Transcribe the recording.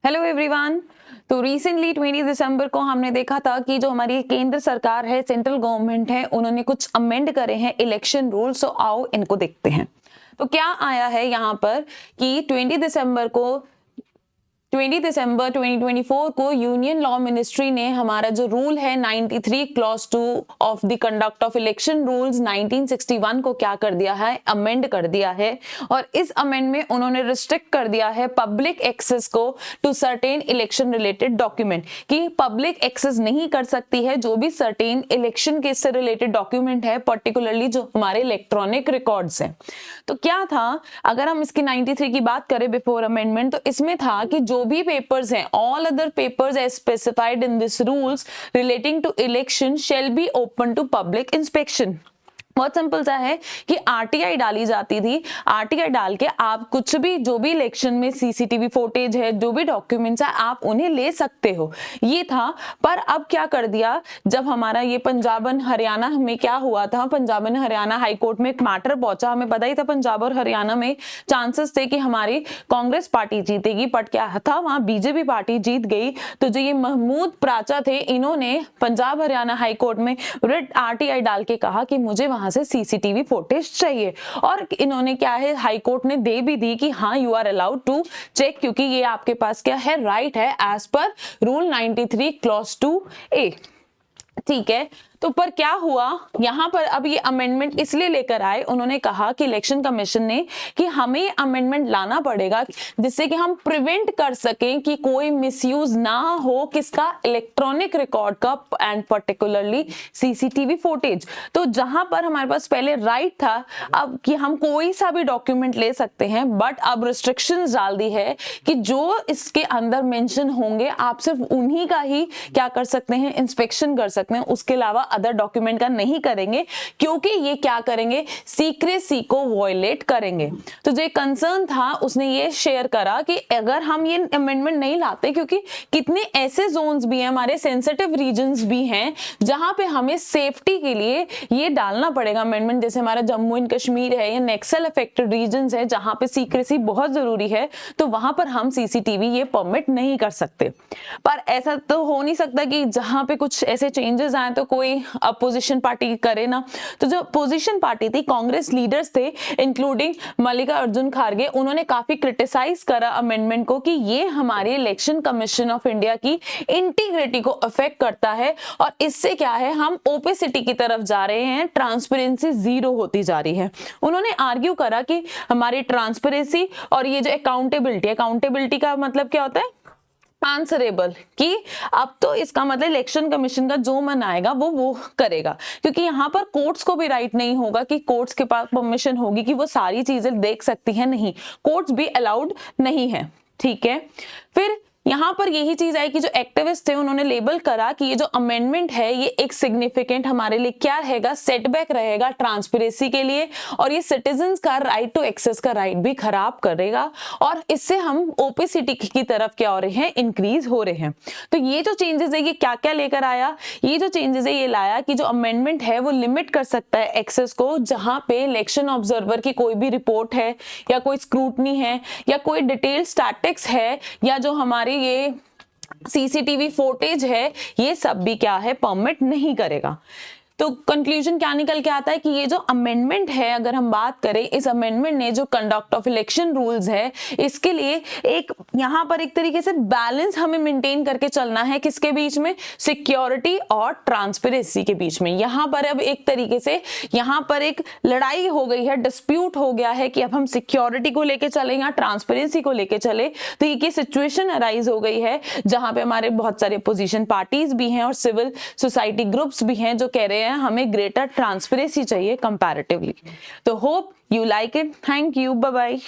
Hello everyone. तो recently 20 दिसंबर को हमने देखा था कि जो हमारी केंद्र सरकार है, सेंट्रल गवर्नमेंट है, उन्होंने कुछ अमेंड करे हैं इलेक्शन रूल्स। तो आओ इनको देखते हैं। तो क्या आया है यहाँ पर कि 20 दिसंबर 2024 को यूनियन लॉ मिनिस्ट्री ने हमारा जो रूल है 93 clause 2 of the conduct of election rules 1961 को क्या कर दिया है, अमेंड कर दिया है। और इस अमेंड में उन्होंने रिस्ट्रिक्ट कर दिया है पब्लिक एक्सेस को to certain election related document, कि पब्लिक एक्सेस नहीं कर सकती है जो भी सर्टेन इलेक्शन के से रिलेटेड डॉक्यूमेंट है, पर्टिकुलरली जो हमारे इलेक्ट्रॉनिक रिकॉर्ड्स हैं। तो क्या था, अगर हम इसकी 93 की बात करें बिफोर अमेंडमेंट, तो इसमें था कि जो भी पेपर्स हैं, all other papers as specified in this rules relating to election shall be open to public inspection. बहुत सिंपल सा है कि आरटीआई डाली जाती थी। आरटीआई डाल के आप कुछ भी, जो भी इलेक्शन में सीसीटीवी फुटेज है, जो भी डॉक्यूमेंट्स है, आप उन्हें ले सकते हो, ये था। पर अब क्या कर दिया, जब हमारा ये पंजाब और हरियाणा में क्या हुआ था, पंजाब और हरियाणा हाई कोर्ट में एक मैटर पहुंचा। हमें पता ही था पंजाब और हरियाणा में चांसेस थे कि हमारी कांग्रेस पार्टी जीतेगी, बट क्या था, वहां बीजेपी पार्टी जीत गई। तो जो ये महमूद प्राचा थे, इन्होंने पंजाब हरियाणा हाई कोर्ट में रिट आरटीआई डाल के कहा कि मुझे वहां से सीसीटीवी फुटेज चाहिए। और इन्होंने क्या है, हाई कोर्ट ने दे भी दी कि हाँ, you are allowed to check, क्योंकि ये आपके पास क्या है, राइट है as per rule 93 clause 2A। ठीक है। तो पर क्या हुआ यहां पर, अब ये अमेंडमेंट इसलिए लेकर आए, उन्होंने कहा कि इलेक्शन कमीशन ने कि हमें ये अमेंडमेंट लाना पड़ेगा जिससे कि हम प्रिवेंट कर सकें कि कोई मिसयूज ना हो किसका, इलेक्ट्रॉनिक रिकॉर्ड का, एंड पर्टिकुलरली सीसीटीवी फुटेज। तो जहां पर हमारे पास पहले राइट था अब कि हम कोई सा भी डॉक्यूमेंट ले सकते हैं, बट अब रिस्ट्रिक्शंस डाल दी है कि जो इसके अंदर मेंशन होंगे आप सिर्फ उन्हीं का ही क्या कर सकते हैं, इंस्पेक्शन कर सकते हैं, उसके अलावा अदर डॉक्यूमेंट का नहीं करेंगे, क्योंकि ये क्या करेंगे, सीक्रेसी को वॉयलेट करेंगे। तो जो कंसर्न था उसने ये शेयर करा कि अगर हम ये अमेंडमेंट नहीं लाते, क्योंकि कितने ऐसे जोन्स भी हैं, हमारे सेंसिटिव रीजन्स भी हैं, जहां पे हमें सेफ्टी के लिए ये डालना पड़ेगा अमेंडमेंट। जैसे हमारा जम्मू एंड कश्मीर है या नक्सल अफेक्टेड रीजन्स है, जहां पे सीक्रेसी बहुत जरूरी है, तो वहां पर हम सीसीटीवी ये परमिट नहीं कर सकते। पर ऐसा तो हो नहीं सकता कि जहां पे कुछ ऐसे चेंजेस आए तो कोई अपोजिशन पार्टी करे ना। तो जो अपोजिशन पार्टी थी, कांग्रेस लीडर्स थे इंक्लूडिंग मल्लिकार्जुन खड़गे, उन्होंने काफी क्रिटिसाइज करा अमेंडमेंट को कि ये हमारे इलेक्शन कमीशन ऑफ इंडिया की इंटीग्रिटी को अफेक्ट करता है, और इससे क्या है, हम ओपेसिटी की तरफ जा रहे हैं, ट्रांसपेरेंसी जीरो होती जा रही है। उन्होंने आर्ग्यू करा कि हमारी ट्रांसपेरेंसी और ये जो अकाउंटेबिलिटी का मतलब क्या होता है, आंसरेबल, कि अब तो इसका मतलब इलेक्शन कमीशन का जो मन आएगा वो करेगा, क्योंकि यहाँ पर कोर्ट्स को भी राइट नहीं होगा कि कोर्ट्स के पास परमिशन होगी कि वो सारी चीजें देख सकती हैं, नहीं, कोर्ट्स भी अलाउड नहीं है। ठीक है। फिर यहां पर यही चीज आई कि जो एक्टिविस्ट थे उन्होंने लेबल करा कि ये जो अमेंडमेंट है ये एक सिग्निफिकेंट हमारे लिए क्या रहेगा, सेटबैक रहेगा ट्रांसपेरेंसी के लिए, और ये सिटीजंस का राइट टू एक्सेस का राइट भी खराब करेगा, और इससे हम ओपेसिटी की तरफ क्या हो रहे हैं, इंक्रीज हो रहे हैं। तो ये जो चेंजेस है ये क्या क्या लेकर आया, ये जो चेंजेस है ये लाया कि जो अमेंडमेंट है वो लिमिट कर सकता है एक्सेस को, जहां पे इलेक्शन ऑब्जर्वर की कोई भी रिपोर्ट है या कोई स्क्रूटनी है या कोई डिटेल स्टैटिक्स है या जो हमारे ये सीसीटीवी फुटेज है, ये सब भी क्या है, परमिट नहीं करेगा। तो कंक्लूजन क्या निकल के आता है कि ये जो अमेंडमेंट है, अगर हम बात करें, इस अमेंडमेंट ने जो कंडक्ट ऑफ इलेक्शन रूल्स है, इसके लिए एक यहाँ पर एक तरीके से बैलेंस हमें मेंटेन करके चलना है, किसके बीच में, सिक्योरिटी और ट्रांसपेरेंसी के बीच में। यहाँ पर अब एक तरीके से यहाँ पर एक लड़ाई हो गई है, डिस्प्यूट हो गया है कि अब हम सिक्योरिटी को लेके चले या ट्रांसपेरेंसी को लेके चले। तो ये सिचुएशन अराइज हो गई है जहां पे हमारे बहुत सारे अपोजिशन पार्टीज भी हैं और सिविल सोसाइटी ग्रुप्स भी हैं जो कह रहे हैं हमें ग्रेटर ट्रांसपेरेंसी चाहिए कंपैरेटिवली। तो hope you like it. Thank you, bye bye.